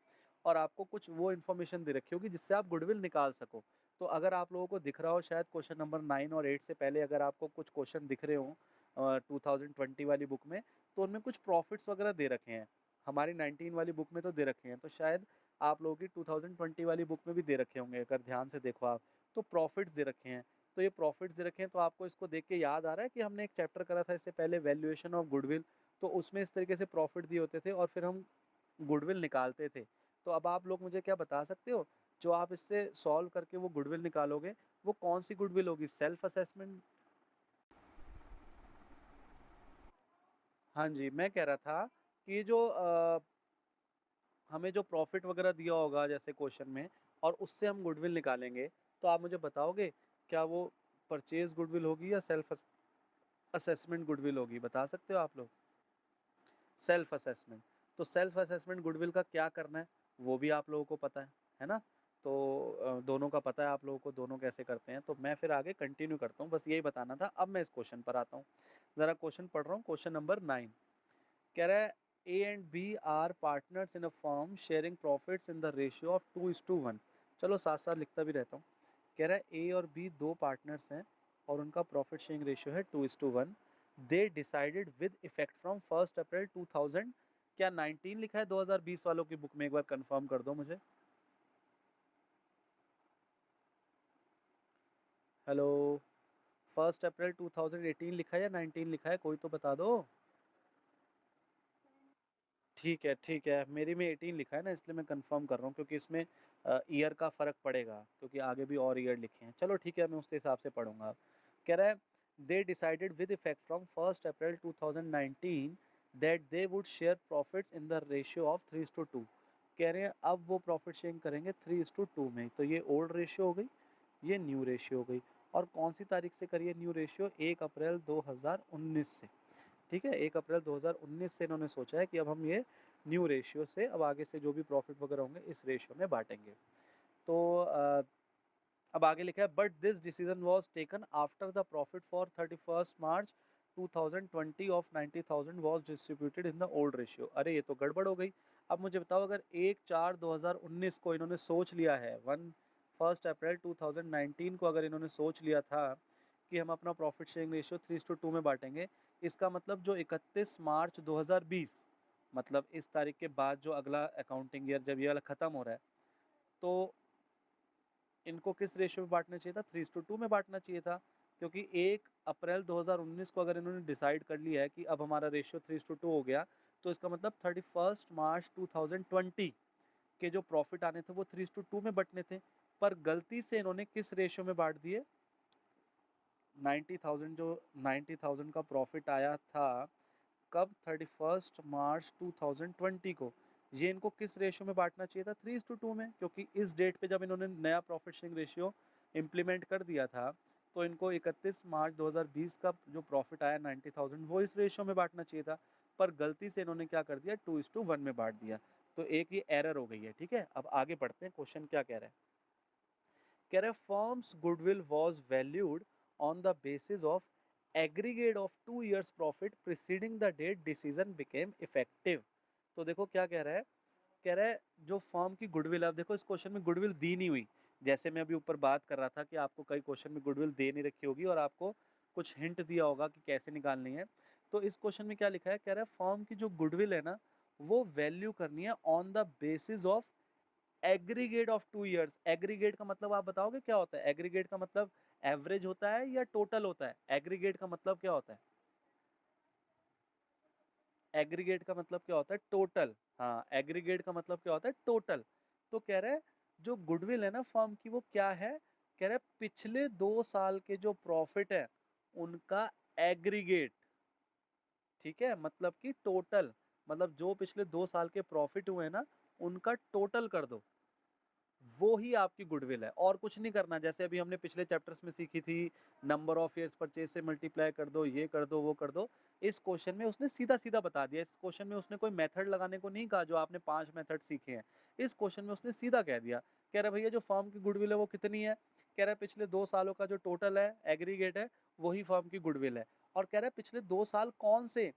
Speaker 1: और आपको कुछ वो इन्फॉर्मेशन दे रखी होगी जिससे आप गुडविल निकाल सको। तो अगर आप लोगों को दिख रहा हो शायद, क्वेश्चन नंबर 9 और 8 से पहले अगर आपको कुछ क्वेश्चन दिख रहे हो 2020 वाली बुक में, तो उनमें कुछ प्रॉफिट्स वगैरह दे रखे हैं। हमारी 19 वाली बुक में तो दे रखे हैं, तो शायद आप लोगों की 2020 वाली बुक में भी दे रखे होंगे, अगर ध्यान से देखो आप, तो प्रॉफिट्स दे रखे हैं। तो ये प्रॉफिट्स दे रखे हैं, तो आपको इसको देख के याद आ रहा है कि हमने एक चैप्टर करा था इससे पहले, वैल्यूएशन ऑफ गुडविल, तो उसमें इस तरीके से प्रॉफिट दिए होते थे और फिर हम गुडविल निकालते थे। तो अब आप लोग मुझे क्या बता सकते हो, जो आप इससे सॉल्व करके वो गुडविल निकालोगे, वो कौन सी गुडविल होगी, सेल्फ असेसमेंट? हाँ जी, मैं कह रहा था कि जो हमें जो प्रॉफिट वगैरह दिया होगा जैसे क्वेश्चन में, और उससे हम गुडविल निकालेंगे, तो आप मुझे बताओगे क्या वो परचेज गुडविल होगी या सेल्फ असेसमेंट गुडविल होगी, बता सकते हो आप लोग? Self assessment. तो सेल्फ असेसमेंट गुडविल का क्या करना है वो भी आप लोगों को पता है ना। तो दोनों का पता है आप लोगों को, दोनों कैसे करते हैं। तो मैं फिर आगे कंटिन्यू करता हूँ, बस यही बताना था। अब मैं इस क्वेश्चन पर आता हूँ, ज़रा क्वेश्चन पढ़ रहा हूँ, क्वेश्चन नंबर 9। कह रहा है A and B are partners in a firm sharing profits in the ratio of 2:1। चलो साथ साथ लिखता भी रहता हूँ। कह रहा है ए और बी दो पार्टनर्स हैं और उनका प्रॉफिट शेयरिंग रेशियो है 2:1। They decided with effect from 1 अप्रैल 2000, क्या 19 लिखा है 2020 वालों की बुक में, एक बार कंफर्म कर दो मुझे। हेलो, 1 अप्रैल 2018 लिखा है या 19 लिखा है, कोई तो बता दो। ठीक है ठीक है, मेरी में 18 लिखा है ना, इसलिए मैं कंफर्म कर रहा हूँ, क्योंकि इसमें ईयर का फ़र्क पड़ेगा, क्योंकि आगे भी और ईयर लिखे हैं। चलो ठीक है, मैं उसके हिसाब से पढ़ूंगा। कह रहा है they decided with effect from 1 April 2019 that they would share profits in the ratio of 3:2। कह रहे हैं अब वो प्रॉफिट शेयरिंग करेंगे 3:2 में। तो ये ओल्ड रेशियो हो गई, ये न्यू रेशियो हो गई। और कौन सी तारीख से करिए न्यू रेशियो? 1 अप्रैल 2019 से। ठीक है, 1 अप्रैल 2019 से इन्होंने सोचा है कि अब हम ये न्यू रेशियो से अब आगे से जो भी प्रॉफिट वगैरह होंगे इस रेशियो में बांटेंगे। तो अब आगे लिखा है but this decision was taken after the profit for 31 March 2020 of 90,000 was distributed in the old ratio. अरे ये तो गड़बड़ हो गई। अब मुझे बताओ, अगर 1/4/2019 को इन्होंने सोच लिया है, 1 अप्रैल 2019 को अगर इन्होंने सोच लिया था कि हम अपना प्रॉफिट शेयरिंग रेशियो 3:2 में बांटेंगे, इसका मतलब जो 31 मार्च 2020 मतलब इस तारीख के बाद जो अगला अकाउंटिंग ईयर जब ये वाला खत्म हो रहा है, तो इनको किस रेशियो में बांटना चाहिए था? 3:2 में बांटना चाहिए था। क्योंकि 1 अप्रैल 2019 को अगर इन्होंने डिसाइड कर लिया है कि अब हमारा रेशियो 3:2 हो गया, तो इसका मतलब 31 मार्च 2020 के जो प्रॉफिट आने थे वो 3:2 में बंटने थे। पर गलती से इन्होंने किस रेशियो में बांट दिए? 90,000 जो 90,000 का प्रॉफिट आया था कब? 31 मार्च 2020 को। ये इनको किस रेशियो में बांटना चाहिए था? 3:2 में। क्योंकि इस डेट पे जब इन्होंने नया प्रॉफिट शेयरिंग रेशियो इम्प्लीमेंट कर दिया था, तो इनको 31 मार्च 2020 का जो प्रॉफिट आया 90,000 वो इस रेशियो में बांटना चाहिए था। पर गलती से इन्होंने क्या कर दिया? 2:1 में बांट दिया। तो एक ये एरर हो गई है। ठीक है, अब आगे बढ़ते हैं। क्वेश्चन क्या कह रहा है? कह रहा है firm's goodwill was valued on the basis of aggregate of 2 years profit preceding the date decision became effective. तो देखो क्या कह रहा है? कह रहा है जो फर्म की गुडविल है, अब देखो इस क्वेश्चन में गुडविल दी नहीं हुई। जैसे मैं अभी ऊपर बात कर रहा था कि आपको कई क्वेश्चन में गुडविल दे नहीं रखी होगी और आपको कुछ हिंट दिया होगा कि कैसे निकालनी है। तो इस क्वेश्चन में क्या लिखा है? कह रहा है फर्म की जो गुडविल है ना, वो वैल्यू करनी है on the basis of aggregate of 2 years। Aggregate का मतलब आप बताओगे क्या होता है? एग्रीगेट का मतलब एवरेज होता है या टोटल होता है? एग्रीगेट का मतलब क्या होता है? एग्रीगेट का मतलब क्या होता है? टोटल। हाँ, एग्रीगेट का मतलब क्या होता है? टोटल। तो कह रहा है जो गुडविल है ना फर्म की, वो क्या है? कह रहा है पिछले 2 साल के जो प्रॉफिट है उनका एग्रीगेट। ठीक है, मतलब कि टोटल, मतलब जो पिछले 2 साल के प्रॉफिट हुए ना उनका टोटल कर दो, वो ही आपकी गुडविल है। और कुछ नहीं करना। जैसे अभी हमने पिछले चैप्टर्स में सीखी थी, नंबर ऑफ ईयर्स परचेज से मल्टीप्लाई कर दो, ये कर दो, वो कर दो। इस क्वेश्चन में उसने सीधा सीधा बता दिया। इस क्वेश्चन में उसने कोई मेथड लगाने को नहीं कहा जो आपने 5 मेथड सीखे हैं। इस क्वेश्चन में उसने सीधा कह दिया। कह रहा भैया जो फर्म की गुडविल है वो कितनी है? कह रहा है पिछले 2 सालों का जो टोटल है एग्रीगेट है वही फर्म की गुडविल है। और कह रहा है पिछले 2 साल कौन से?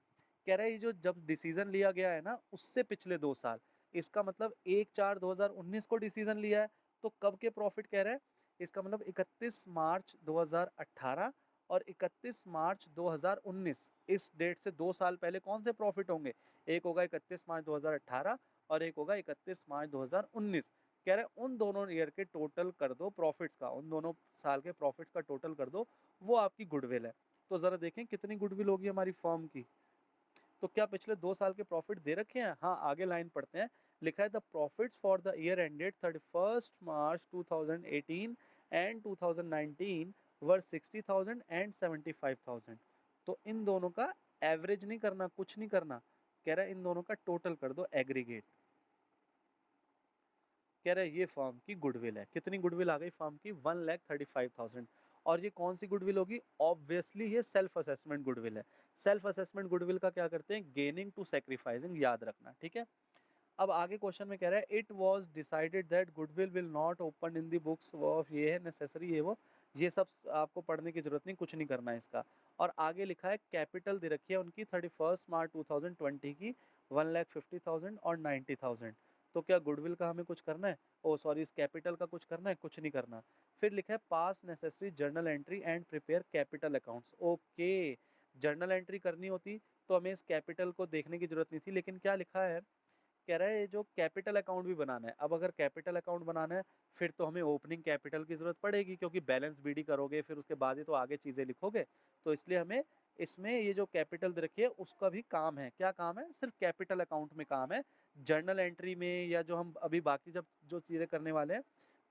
Speaker 1: कह रहा है ये जो जब डिसीजन लिया गया है ना उससे पिछले 2 साल। इसका मतलब 1/4/2019 को डिसीजन लिया है, तो कब के प्रॉफिट कह रहा है? इसका मतलब 31 मार्च 2018 और 31 मार्च 2019, इस डेट से 2 साल पहले कौन से प्रॉफिट होंगे? एक होगा 31 मार्च 2018 और एक होगा 31 मार्च 2019। कह रहे उन दोनों ईयर के टोटल कर दो प्रॉफिट्स का, उन दोनों साल के प्रॉफिट्स का टोटल कर दो, वो आपकी गुडविल है। तो जरा देखें कितनी गुडविल होगी हमारी फर्म की। तो क्या पिछले 2 साल के प्रॉफिट दे रखे हैं? हाँ, आगे लाइन पढ़ते हैं। लिखा है the profits for the year ended 31 March 2018 and 2019 were 60,000 and 75,000। तो इन दोनों का एवरेज नहीं करना, कुछ नहीं करना। कह रहा है इन दोनों का टोटल कर दो एग्रीगेट। कह रहा है ये फर्म की गुडविल है। कितनी गुडविल आ गई फर्म की? 1,35,000। और ये कौन सी गुडविल होगी? ऑब्वियसली ये सेल्फ असेसमेंट गुडविल है। सेल्फ असेसमेंट गुडविल का क्या करते हैं? गेनिंग टू सेक्रीफाइसिंग, याद रखना। ठीक है, अब आगे क्वेश्चन में कह रहा है it was decided that goodwill will not open in the books of, ये है नेसेसरी, ये वो, ये सब आपको पढ़ने की जरूरत नहीं, कुछ नहीं करना है इसका। और आगे लिखा है कैपिटल दे रखी है उनकी 31 मार्च 2020 की 1,50,000 और 90,000। तो क्या गुडविल का हमें कुछ करना है? ओ सॉरी, इस कैपिटल का कुछ करना है? कुछ नहीं करना। फिर लिखा है पास necessary journal entry and prepare capital accounts. Okay, journal entry करनी होती तो हमें इस कैपिटल को देखने की जरूरत नहीं थी, लेकिन क्या लिखा है? कह रहा है ये जो कैपिटल अकाउंट भी बनाना है। अब अगर कैपिटल अकाउंट बनाना है फिर तो हमें ओपनिंग कैपिटल की ज़रूरत पड़ेगी, क्योंकि बैलेंस बीडी करोगे फिर उसके बाद ही तो आगे चीज़ें लिखोगे। तो इसलिए हमें इसमें ये जो कैपिटल दे रखी है उसका भी काम है। क्या काम है? सिर्फ कैपिटल अकाउंट में काम है। जर्नल एंट्री में या जो हम अभी बाकी जब जो चीज़ें करने वाले हैं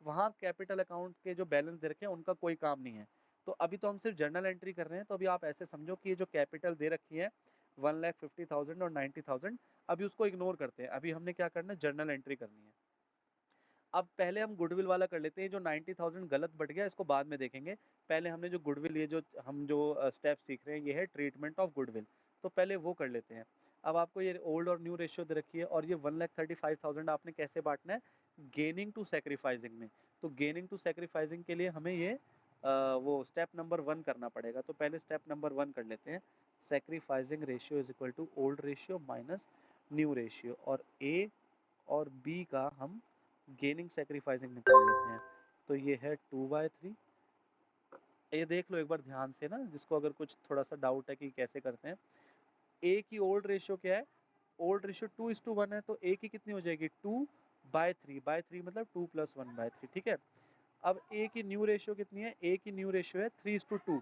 Speaker 1: वहाँ कैपिटल अकाउंट के जो बैलेंस दे रखे हैं उनका कोई काम नहीं है। तो अभी तो हम सिर्फ जर्नल एंट्री कर रहे हैं, तो अभी आप ऐसे समझो कि ये जो कैपिटल दे रखी है 1,50,000 और 90,000, अभी उसको इग्नोर करते हैं। अभी हमने क्या करना है, जर्नल एंट्री करनी है। अब पहले हम गुडविल वाला कर लेते हैं। जो 90,000 गलत बढ़ गया इसको बाद में देखेंगे। पहले हमने जो गुडविल, ये जो हम जो स्टेप सीख रहे हैं, ये है ट्रीटमेंट ऑफ गुडविल, तो पहले वो कर लेते हैं। अब आपको ये ओल्ड और न्यू रेशियो दे रखी है, और ये 1,35,000 आपने कैसे बांटना है, गेनिंग टू सेक्रीफाइसिंग में। तो गेनिंग टू सेक्रीफाइसिंग के लिए हमें ये वो स्टेप नंबर 1 करना पड़ेगा। तो पहले स्टेप नंबर 1 कर लेते हैं। Sacrificing ratio is equal to old ratio minus new ratio, और ए और बी का हम गेनिंग सेक्रीफाइसिंग निकाल लेते हैं। तो ये है 2/3। ये देख लो एक बार ध्यान से ना, जिसको अगर कुछ थोड़ा सा डाउट है कि कैसे करते हैं। ए की ओल्ड रेशियो क्या है, ओल्ड रेशियो 2:1 है, तो ए की कितनी हो जाएगी 2/3 मतलब 2 + 1/3, ठीक है। अब ए की न्यू रेशियो कितनी है, ए की न्यू रेशियो है 3:2।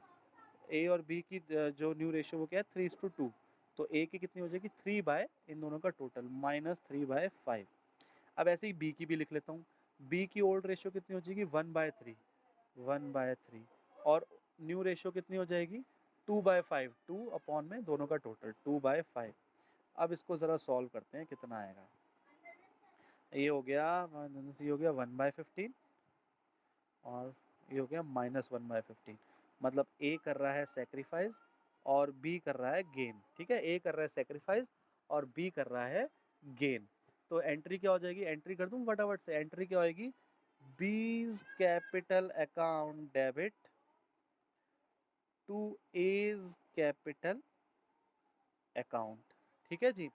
Speaker 1: ए और बी की जो न्यू रेशियो वो क्या है 3:2। तो ए की कितनी हो जाएगी 3 बाय इन दोनों का टोटल -3/5। अब ऐसे ही बी की भी लिख लेता हूँ। बी की ओल्ड रेशियो कितनी हो जाएगी 1/3 और न्यू रेशियो कितनी हो जाएगी 2/5, 2 में दोनों का टोटल 2/5। अब इसको ज़रा सॉल्व करते हैं, कितना आएगा। ये हो गया, ये हो गया 1/15 और ये हो गया -1/15। मतलब ए कर रहा है सेक्रीफाइस और बी कर रहा है गेन, ठीक है। ए कर रहा है सेक्रीफाइस और बी कर रहा है गेन। तो एंट्री क्या हो जाएगी, एंट्री कर दूं फटाफट से। एंट्री क्या होएगी, B's capital account debit to A's capital account, ठीक है जी।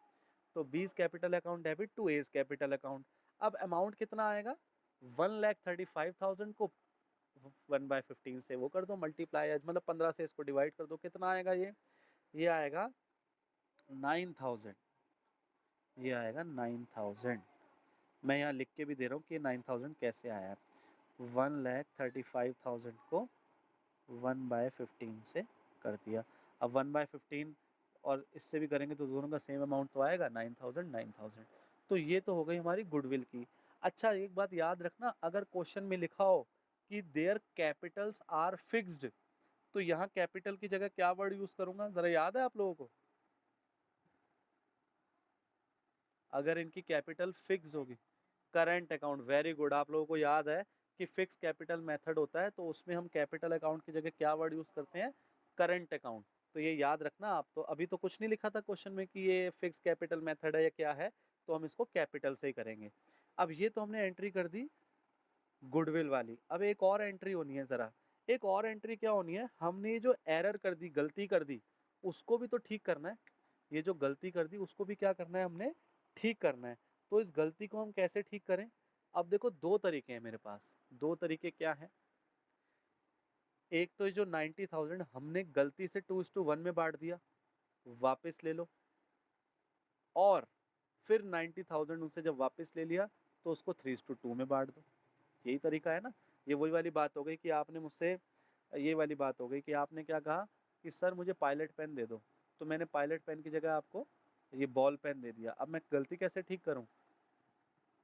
Speaker 1: तो B's capital account debit to A's capital account. अब अमाउंट कितना आएगा, 1,35,000 को 1/15 से वो कर दो मल्टीप्लाई, मतलब 15 से इसको डिवाइड कर दो, कितना आएगा ये आएगा 9,000। ये आएगा 9,000। मैं यहाँ लिख के भी दे रहा हूँ कि 9,000 कैसे आया। 1,35,000 को 1/15 से कर दिया। अब 1/15 और इससे भी करेंगे तो दोनों का सेम अमाउंट तो आएगा 9,000। तो ये तो हो गई हमारी गुडविल की। अच्छा एक बात याद रखना, अगर क्वेश्चन में लिखा हो कि देयर कैपिटल्स आर फिक्स्ड, तो यहाँ कैपिटल की जगह क्या वर्ड यूज करूंगा, जरा याद है आप लोगों को। अगर इनकी कैपिटल फिक्स होगी, करंट अकाउंट, वेरी गुड, आप लोगों को याद है कि फिक्स कैपिटल मेथड होता है, तो उसमें हम कैपिटल अकाउंट की जगह क्या वर्ड यूज करते हैं, करंट अकाउंट। तो ये याद रखना आप। तो अभी तो कुछ नहीं लिखा था क्वेश्चन में कि ये फिक्स कैपिटल मेथड है या क्या है, तो हम इसको कैपिटल से ही करेंगे। अब ये तो हमने एंट्री कर दी गुडविल वाली। अब एक और एंट्री होनी है जरा। एक और एंट्री क्या होनी है, हमने जो एरर कर दी, गलती कर दी, उसको भी तो ठीक करना है। ये जो गलती कर दी उसको भी क्या करना है, हमने ठीक करना है। तो इस गलती को हम कैसे ठीक करें, अब देखो दो तरीके हैं मेरे पास। दो तरीके क्या है, एक तो जो 90,000 हमने गलती से 2:1 में बांट दिया, वापस ले लो। और फिर 90,000 उनसे जब वापस ले लिया तो उसको 3:2 में बांट दो। यही तरीका है ना। ये वही वाली बात हो गई कि आपने मुझसे, ये वाली बात हो गई कि आपने क्या कहा कि सर मुझे पायलट पेन दे दो, तो मैंने पायलट पेन की जगह आपको ये बॉल पेन दे दिया। अब मैं गलती कैसे ठीक करूं,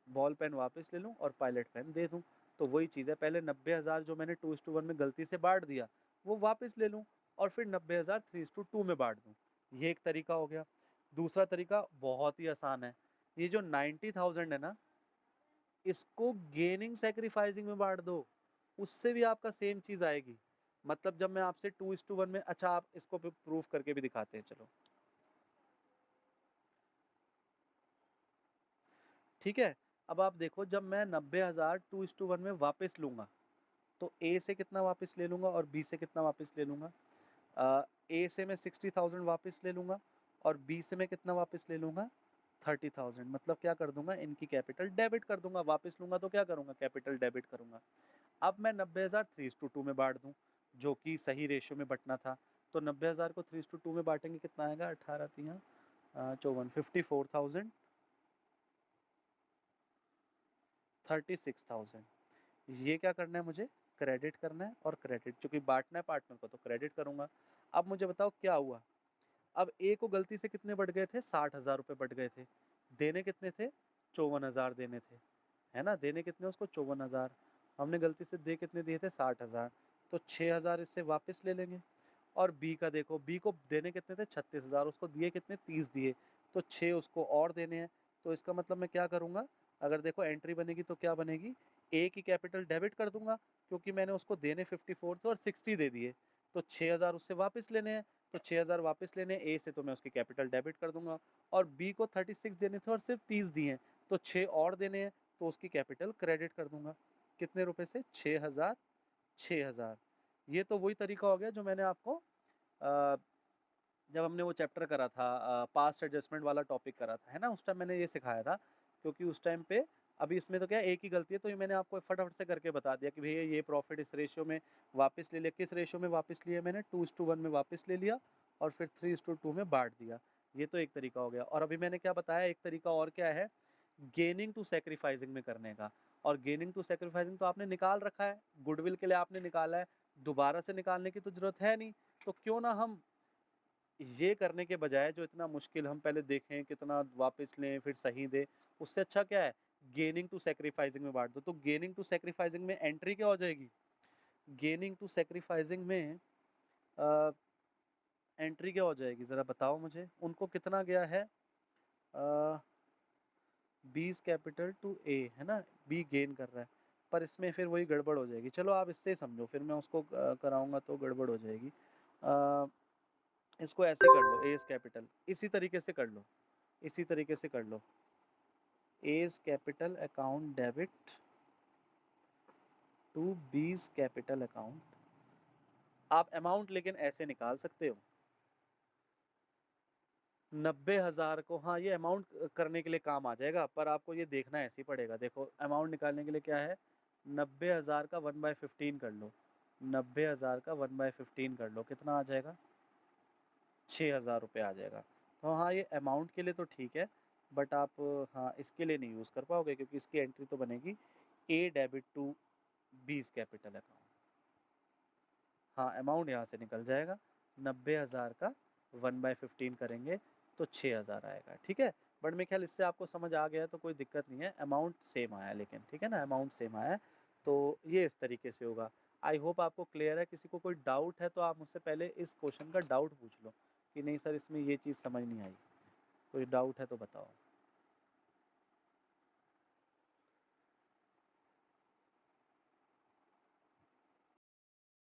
Speaker 1: बॉल पेन वापस ले लूं और पायलट पेन दे दूं। तो वही चीज़ है, पहले 90,000 जो मैंने 2:1 में गलती से बांट दिया वो वापस ले लूं, और फिर 90,000 3:2 में बांट दूं। ये एक तरीका हो गया। दूसरा तरीका बहुत ही आसान है, ये जो 90,000 है ना, इसको गेनिंग सेक्रीफाइसिंग में बांट दो, उससे भी आपका सेम चीज आएगी। मतलब जब मैं आपसे 2:1 में, अच्छा आप इसको प्रूफ करके भी दिखाते हैं, चलो ठीक है। अब आप देखो, जब मैं 90,000 2:1 में वापस लूंगा, तो ए से कितना वापस ले लूंगा और बी से कितना वापस ले लूंगा। ए से मैं 60,000 वापस ले लूंगा और बी से मैं कितना वापस ले लूंगा 30,000। मतलब क्या कर दूंगा, इनकी कैपिटल डेबिट कर दूंगा। वापस लूंगा तो क्या करूंगा, कैपिटल डेबिट करूंगा। अब मैं 90,000 3:2 में बांट दूं, जो कि सही रेशियो में बटना था। तो 90,000 को 3:2 में बांटेंगे, कितना आएगा, 18×3 = 54, 54,000, 36,000। ये क्या करना है मुझे, क्रेडिट करना है, और क्रेडिट चूंकि बांटना है पार्टनर को तो क्रेडिट करूंगा। अब मुझे बताओ क्या हुआ। अब ए को गलती से कितने बढ़ गए थे, 60,000 रुपये बढ़ गए थे। देने कितने थे, 54,000 देने थे, है ना। देने कितने उसको, 54,000। हमने गलती से दे कितने दिए थे, 60,000। तो 6000 इससे वापस ले लेंगे। और बी का देखो, बी को देने कितने थे 36,000, उसको दिए कितने 30 दिए, तो 6 उसको और देने हैं। तो इसका मतलब मैं क्या करूँगा, अगर देखो एंट्री बनेगी तो क्या बनेगी, ए की कैपिटल डेबिट कर दूंगा क्योंकि मैंने उसको देने 54 थे और 60 दे दिए, तो 6000 उससे वापस लेने हैं, तो 6000 वापस लेने हैं ए से, तो मैं उसकी कैपिटल डेबिट कर दूंगा। और बी को 36 देने थे और सिर्फ 30 दिए हैं, तो 6 और देने हैं, तो उसकी कैपिटल क्रेडिट कर दूंगा। कितने रुपए से, 6000, 6000। ये तो वही तरीका हो गया जो मैंने आपको जब हमने वो चैप्टर करा था, पास्ट एडजस्टमेंट वाला टॉपिक करा था, है ना, उस टाइम मैंने ये सिखाया था। क्योंकि उस टाइम पे, अभी इसमें तो क्या एक ही गलती है, तो ये मैंने आपको फटाफट से करके बता दिया कि भैया ये प्रॉफिट इस रेशियो में वापस ले लिया। किस रेशियो में वापस लिया मैंने, 2:1 में वापस ले लिया और फिर 3:2 में बांट दिया। ये तो एक तरीका हो गया। और अभी मैंने क्या बताया, एक तरीका और क्या है, गेनिंग टू सेक्रीफाइसिंग में करने का। और गेनिंग टू सेक्रीफाइसिंग तो आपने निकाल रखा है, गुडविल के लिए आपने निकाला है, दोबारा से निकालने की तो जरूरत है नहीं। तो क्यों ना हम ये करने के बजाय, जो इतना मुश्किल हम पहले देखें कितना वापस लें फिर सही दे, उससे अच्छा क्या है, गेनिंग टू सेक्रीफाइसिंग में बांट दो। तो गेनिंग टू सेक्रीफाइसिंग में एंट्री क्या हो जाएगी, गेनिंग टू सेक्रीफाइसिंग में एंट्री क्या हो जाएगी, ज़रा बताओ मुझे। उनको कितना गया है, बीस कैपिटल टू ए, है ना, बी गेन कर रहा है, पर इसमें फिर वही गड़बड़ हो जाएगी। चलो आप इससे समझो, फिर मैं उसको कराऊंगा तो गड़बड़ हो जाएगी। इसको ऐसे कर लो, एज कैपिटल, इसी तरीके से कर लो, इसी तरीके से कर लो, as capital account debit to B's capital account. आप अमाउंट लेकिन ऐसे निकाल सकते हो, 90,000 को, हाँ ये अमाउंट करने के लिए काम आ जाएगा, पर आपको ये देखना ऐसे ही पड़ेगा। देखो अमाउंट निकालने के लिए क्या है, 90,000 का 1/15 कर लो, 90,000 का 1/15 कर लो, कितना आ जाएगा, 6,000 रुपये आ जाएगा। तो हाँ ये अमाउंट के लिए तो ठीक है, बट आप हाँ इसके लिए नहीं यूज़ कर पाओगे क्योंकि इसकी एंट्री तो बनेगी A debit to B's capital account. हाँ अमाउंट यहाँ से निकल जाएगा, 90,000 का 1/15 करेंगे तो 6,000 आएगा, ठीक है। बट मेरे ख्याल इससे आपको समझ आ गया है तो कोई दिक्कत नहीं है, अमाउंट सेम आया लेकिन, ठीक है ना, अमाउंट सेम आया है। तो ये इस तरीके से होगा। आई होप आपको क्लियर है। किसी को कोई डाउट है तो आप मुझसे पहले इस क्वेश्चन का डाउट पूछ लो कि नहीं सर इसमें ये चीज़ समझ नहीं आई, कोई डाउट है तो बताओ।